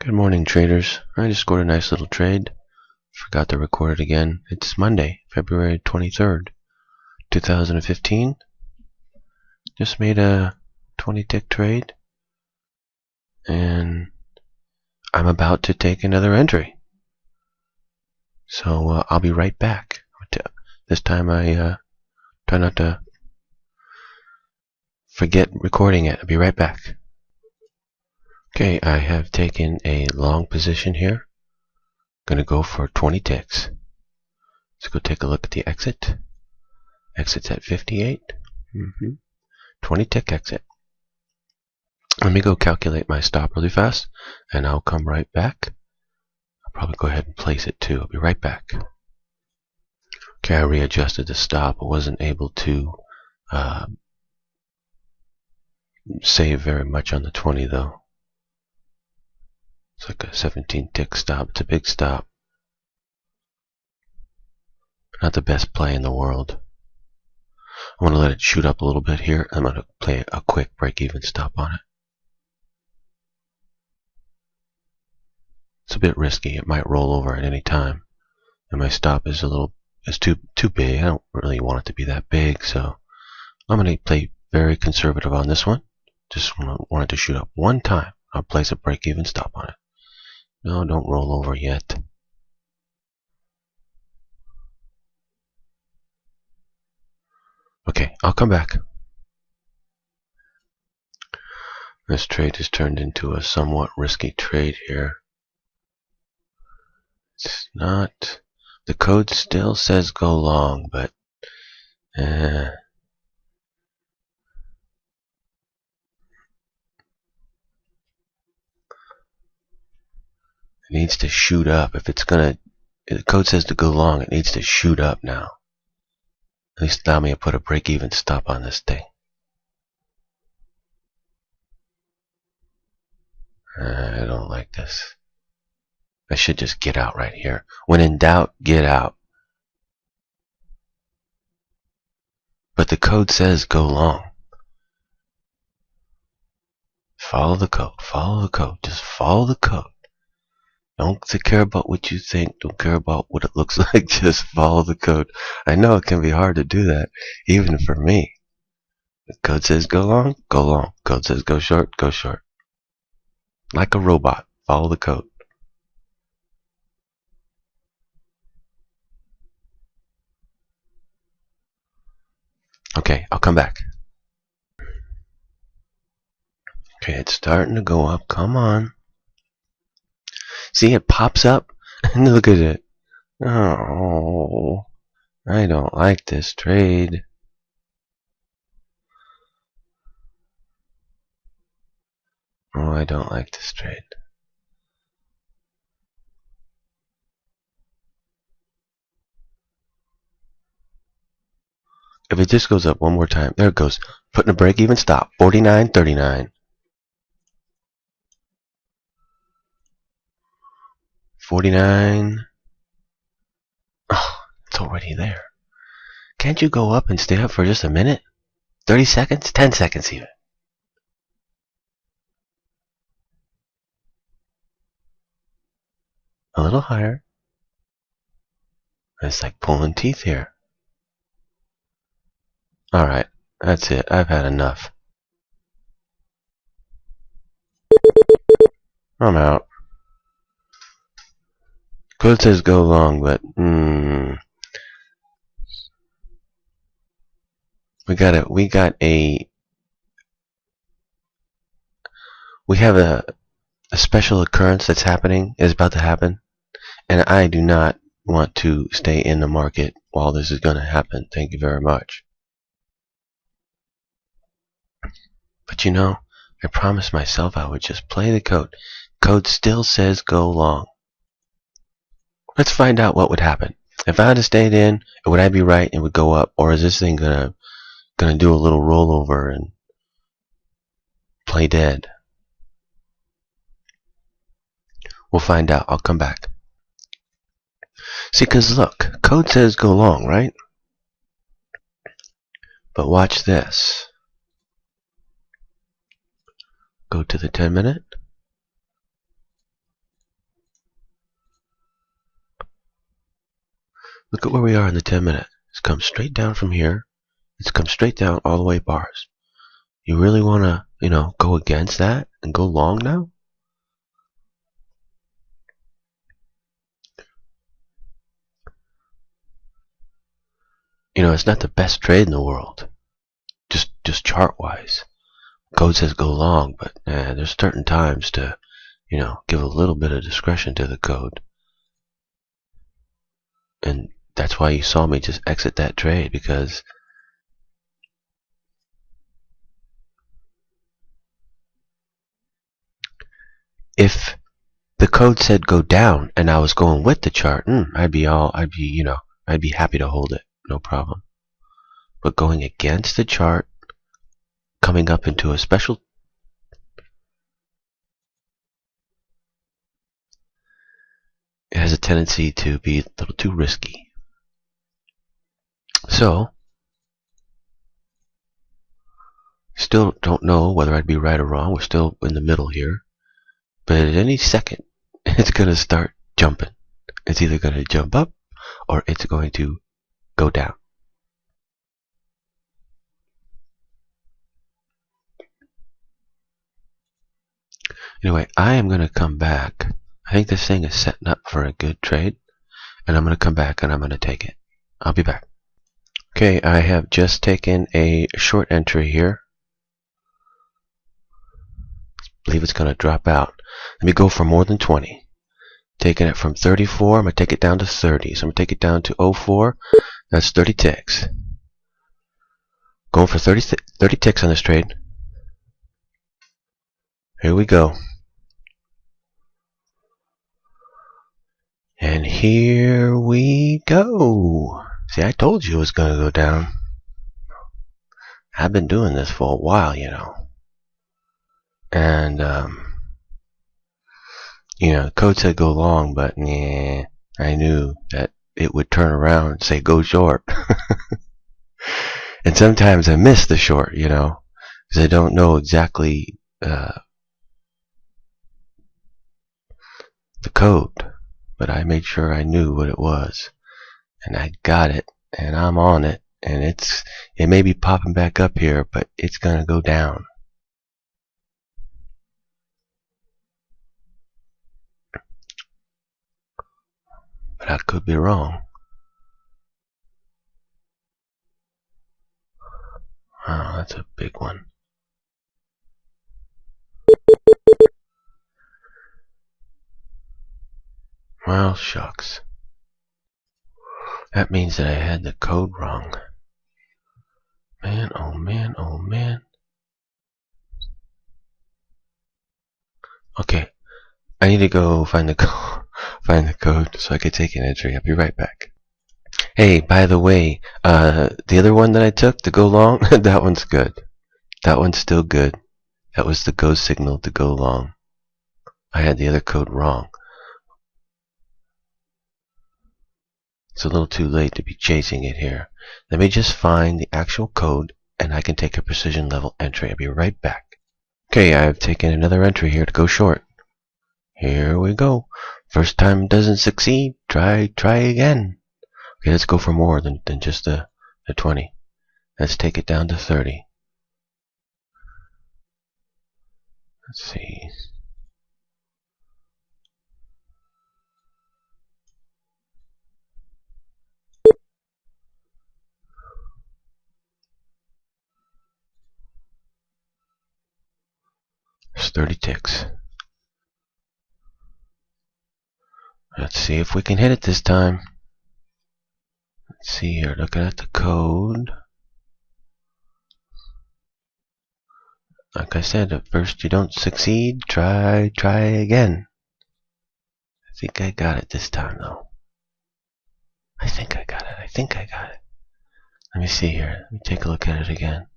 Good morning, traders. I just scored a nice little trade. Forgot to record it again. It's Monday, February 23rd, 2015. Just made a 20-tick trade, and I'm about to take another entry. So I'll be right back. This time I try not to forget recording it. I'll be right back. Okay, I have taken a long position here. Gonna go for 20 ticks. Let's go take a look at the exit. Exit's at 58. 20 tick exit. Let me go calculate my stop really fast, and I'll come right back. I'll probably go ahead and place it too. I'll be right back. Okay, I readjusted the stop. I wasn't able to save very much on the 20 though. It's like a 17 tick stop. It's a big stop. Not the best play in the world. I want to let it shoot up a little bit here. I'm going to play a quick break-even stop on it. It's a bit risky. It might roll over at any time, and my stop is too big. I don't really want it to be that big, so I'm going to play very conservative on this one. Just want it to shoot up one time. I'll place a break-even stop on it. No, don't roll over yet. Okay, I'll come back. This trade has turned into a somewhat risky trade here. It's not. The code still says go long, but it needs to shoot up. If the code says to go long, it needs to shoot up now. At least allow me to put a break-even stop on this thing. I don't like this. I should just get out right here. When in doubt, get out. But the code says go long. Follow the code. Follow the code. Just follow the code. Don't care about what you think. Don't care about what it looks like. Just follow the code. I know it can be hard to do that, even for me. The code says go long, go long. Code says go short, go short. Like a robot. Follow the code. Okay, I'll come back. Okay, it's starting to go up. Come on. See, it pops up. And look at it. Oh, I don't like this trade. Oh, I don't like this trade. If it just goes up one more time, there it goes. Putting a break-even stop. 49.39. 49. Oh, it's already there. Can't you go up and stay up for just a minute? 30 seconds? 10 seconds even. A little higher. It's like pulling teeth here. Alright, that's it. I've had enough. I'm out. Code says go long, but we have a special occurrence that's happening, is about to happen, and I do not want to stay in the market while this is going to happen. Thank you very much. But you know, I promised myself I would just play the code. Code still says go long. Let's find out what would happen. If I had stayed in, would I be right and would go up, or is this thing gonna do a little rollover and play dead? We'll find out. I'll come back. See, because look, code says go long, right? But watch this. Go to the 10-minute. Look at where we are in the 10-minute. It's come straight down from here. It's come straight down all the way bars. You really want to, go against that and go long now? It's not the best trade in the world. Just chart-wise. Code says go long, but there's certain times to, give a little bit of discretion to the code. And that's why you saw me just exit that trade, because if the code said go down and I was going with the chart, I'd be happy to hold it, no problem. But going against the chart, coming up into a special, it has a tendency to be a little too risky. So, still don't know whether I'd be right or wrong. We're still in the middle here. But at any second, it's going to start jumping. It's either going to jump up or it's going to go down. Anyway, I am going to come back. I think this thing is setting up for a good trade. And I'm going to come back and I'm going to take it. I'll be back. Okay, I have just taken a short entry here. I believe it's going to drop out. Let me go for more than 20. Taking it from 34, I'm going to take it down to 30. So I'm going to take it down to 04. That's 30 ticks. Going for 30 ticks on this trade. Here we go. And here we go. See, I told you it was going to go down. I've been doing this for a while, And, code said go long, but I knew that it would turn around and say go short. And sometimes I miss the short, because I don't know exactly the code. But I made sure I knew what it was. And I got it, and I'm on it. And it may be popping back up here, but it's going to go down. But I could be wrong. Oh, that's a big one. Well, shucks. That means that I had the code wrong. Man, oh man, oh man. Okay, I need to go find the code so I can take an entry. I'll be right back. Hey, by the way, the other one that I took to go long, that one's good. That one's still good. That was the go signal to go long. I had the other code wrong. It's a little too late to be chasing it here. Let me just find the actual code and I can take a precision level entry. I'll be right back. Okay, I've taken another entry here to go short. Here we go. First time doesn't succeed. Try again. Okay, let's go for more than just the 20. Let's take it down to 30. Let's see. It's 30 ticks. Let's see if we can hit it this time. Let's see here, looking at the code. Like I said, at first you don't succeed, try again. I think I got it this time though. I think I got it. Let me see here. Let me take a look at it again.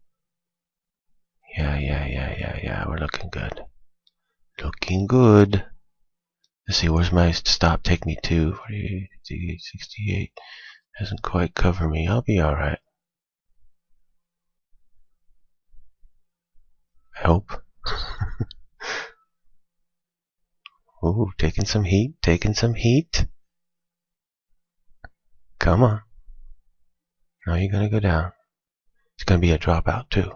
Yeah. We're looking good. Looking good. Let's see, where's my stop take me to? 48, 68, 68. Doesn't quite cover me. I'll be alright. I hope. Ooh, taking some heat. Come on. Now you're going to go down. It's going to be a dropout too.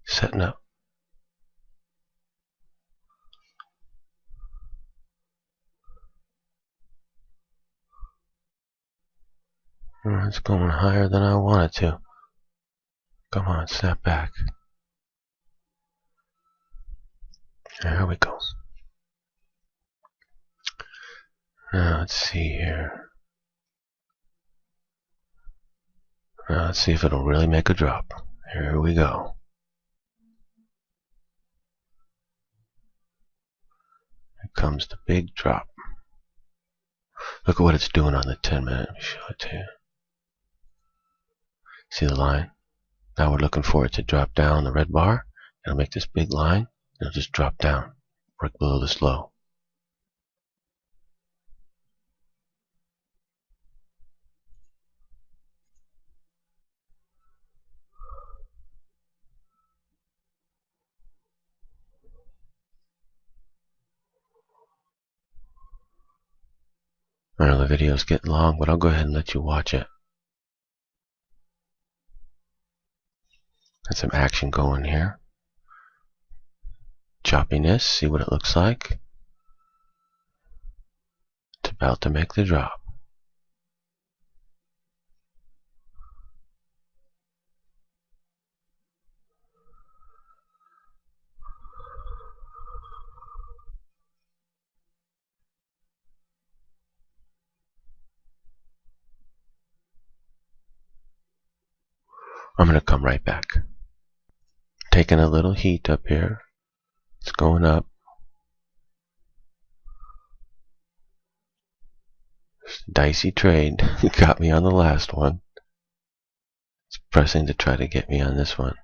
Setting up. It's going higher than I want it to. Come on, snap back. There we go. Now let's see here. Now let's see if it'll really make a drop. Here we go. Here comes the big drop. Look at what it's doing on the 10-minute. Let me show it to you. See the line? Now we're looking for it to drop down the red bar. It'll make this big line. It'll just drop down, right below this low. I know the video's getting long, but I'll go ahead and let you watch it. Got some action going here. Choppiness, see what it looks like. It's about to make the drop. I'm going to come right back. Taking a little heat up here. It's going up. Dicey trade. Got me on the last one. It's pressing to try to get me on this one.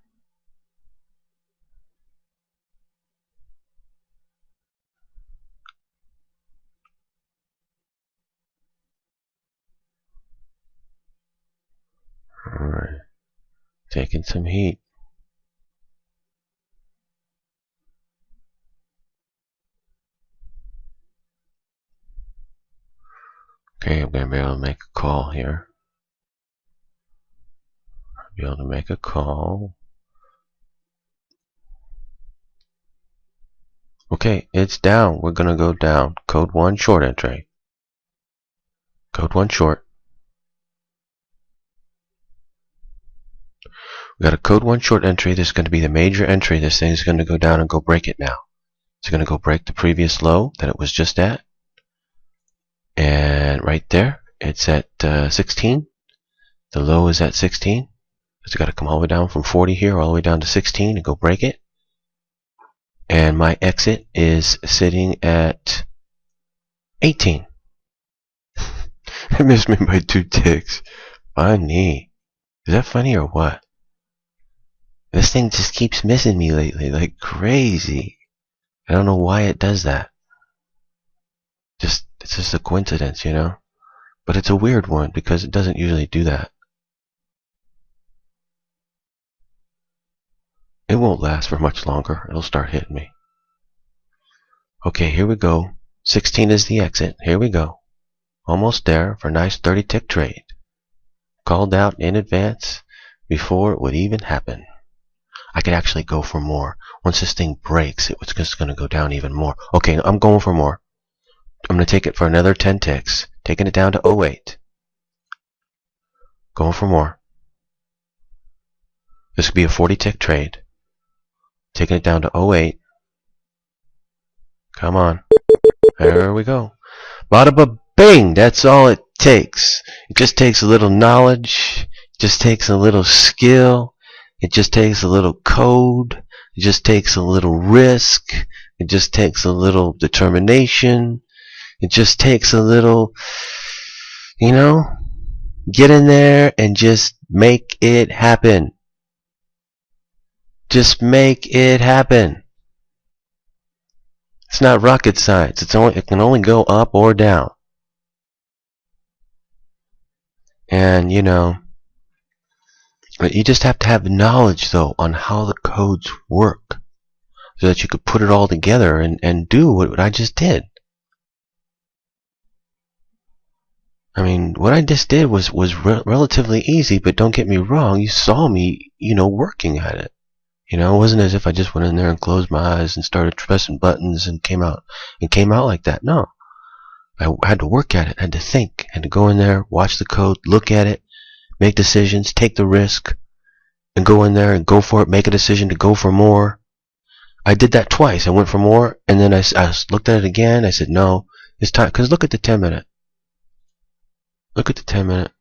Alright. Taking some heat. Okay, I'm going to be able to make a call here. I'll be able to make a call. Okay, it's down. We're going to go down. Code 1 short entry. Code 1 short. We got a code 1 short entry. This is going to be the major entry. This thing is going to go down and go break it now. It's going to go break the previous low that it was just at. And right there, it's at 16. The low is at 16. It's got to come all the way down from 40 here, all the way down to 16 and go break it. And my exit is sitting at 18. It missed me by 2 ticks. Funny. Is that funny or what? This thing just keeps missing me lately, like crazy. I don't know why it does that. It's just a coincidence, you know? But it's a weird one because it doesn't usually do that. It won't last for much longer. It'll start hitting me. Okay, here we go. 16 is the exit. Here we go. Almost there for a nice 30-tick trade. Called out in advance before it would even happen. I could actually go for more. Once this thing breaks, it was just going to go down even more. Okay, I'm going for more. I'm going to take it for another 10 ticks. Taking it down to 08. Going for more. This could be a 40-tick trade. Taking it down to 08. Come on. There we go. Bada ba bing! That's all it takes. It just takes a little knowledge. It just takes a little skill. It just takes a little code. It just takes a little risk. It just takes a little determination. It just takes a little, you know, get in there and just make it happen. Just make it happen. It's not rocket science. It can only go up or down. And, you know, you just have to have knowledge, though, on how the codes work so that you could put it all together and do what I just did. I mean, what I just did was relatively easy, but don't get me wrong, you saw me, working at it. It wasn't as if I just went in there and closed my eyes and started pressing buttons and came out like that. No. I had to work at it, had to think, had to go in there, watch the code, look at it, make decisions, take the risk, and go in there and go for it, make a decision to go for more. I did that twice. I went for more, and then I looked at it again. I said, no, it's time. Because look at the 10-minute. Look at the 10-minute.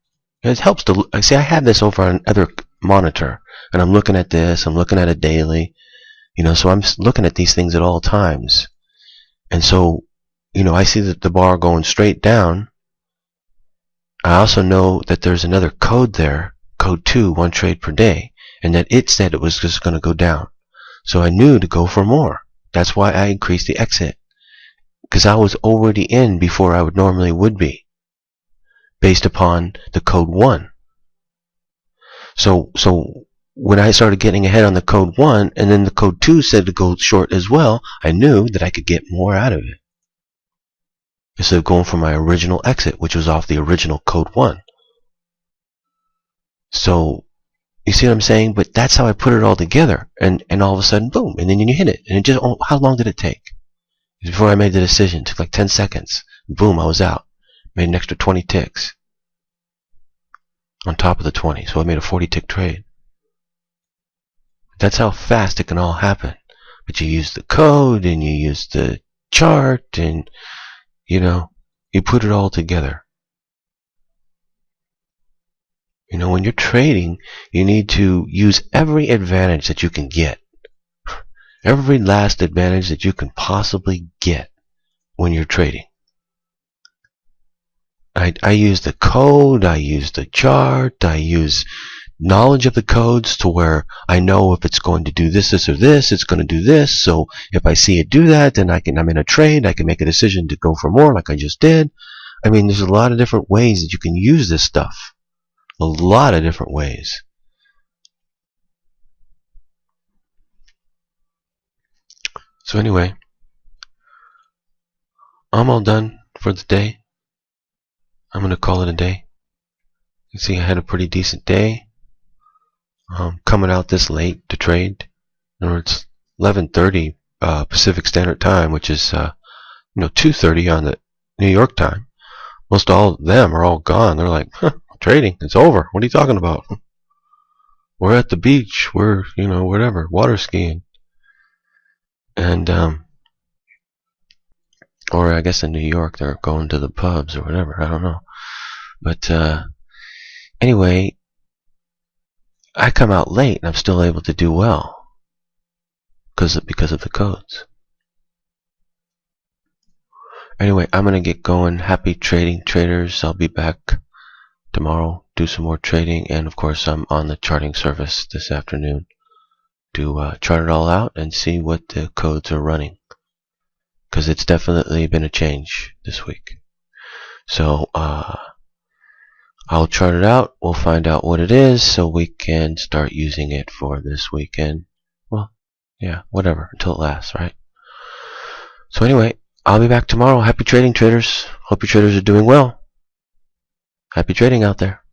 It helps to see. I have this over on other monitor, and I'm looking at this. I'm looking at it daily. So I'm looking at these things at all times. And so, I see that the bar going straight down. I also know that there's another code there, code 2, 1 trade per day, and that it said it was just going to go down. So I knew to go for more. That's why I increased the exit, because I was already in before I normally would be, based upon the code 1. So when I started getting ahead on the code 1, and then the code 2 said to go short as well, I knew that I could get more out of it, instead of going for my original exit, which was off the original code 1. So, you see what I'm saying? But that's how I put it all together, and all of a sudden, boom, and then you hit it. And it just, how long did it take? Before I made the decision, it took like 10 seconds. Boom, I was out. Made an extra 20 ticks on top of the 20. So I made a 40 tick trade. That's how fast it can all happen. But you use the code, and you use the chart, and you put it all together. When you're trading, you need to use every advantage that you can get. Every last advantage that you can possibly get when you're trading. I use the code, I use the chart, I use knowledge of the codes to where I know if it's going to do this, or this, it's going to do this. So if I see it do that, then I'm in a trade, I can make a decision to go for more like I just did. I mean, there's a lot of different ways that you can use this stuff. A lot of different ways. So anyway, I'm all done for the day. I'm going to call it a day. You see, I had a pretty decent day. Coming out this late to trade. It's 11:30 Pacific Standard Time, which is 2:30 on the New York time. Most all of them are all gone. They're like, trading, it's over. What are you talking about? We're at the beach. We're, whatever, water skiing. And, or I guess in New York they're going to the pubs or whatever. I don't know. But, anyway, I come out late and I'm still able to do well. Because of the codes. Anyway, I'm going to get going. Happy trading, traders. I'll be back tomorrow, do some more trading, and of course I'm on the charting service this afternoon to chart it all out and see what the codes are running, because it's definitely been a change this week. So I'll chart it out, we'll find out what it is so we can start using it for this weekend. Well, yeah, whatever, until it lasts, right? So anyway, I'll be back tomorrow. Happy trading, traders. Hope your traders are doing well. Happy trading out there.